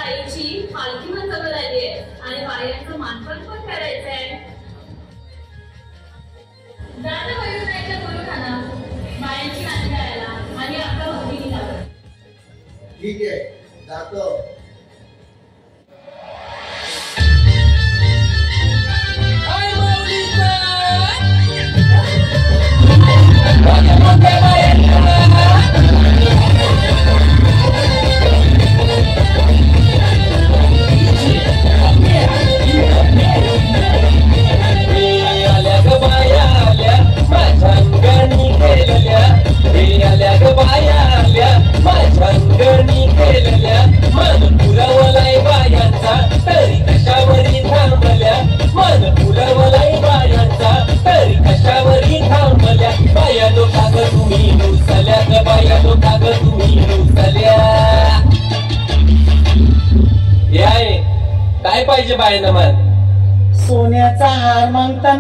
आईची पालखी पण जवळ आली आहे आणि बायांचं मानपण पण करायचंय. जाता वैद्यनाथच्या गुरुखाना बायांची गाणी गायला आणि आपला भगिनी लावला. ठीक आहे, जातो. काय पाहिजे बायना मन? सोन्याचा हार मागतात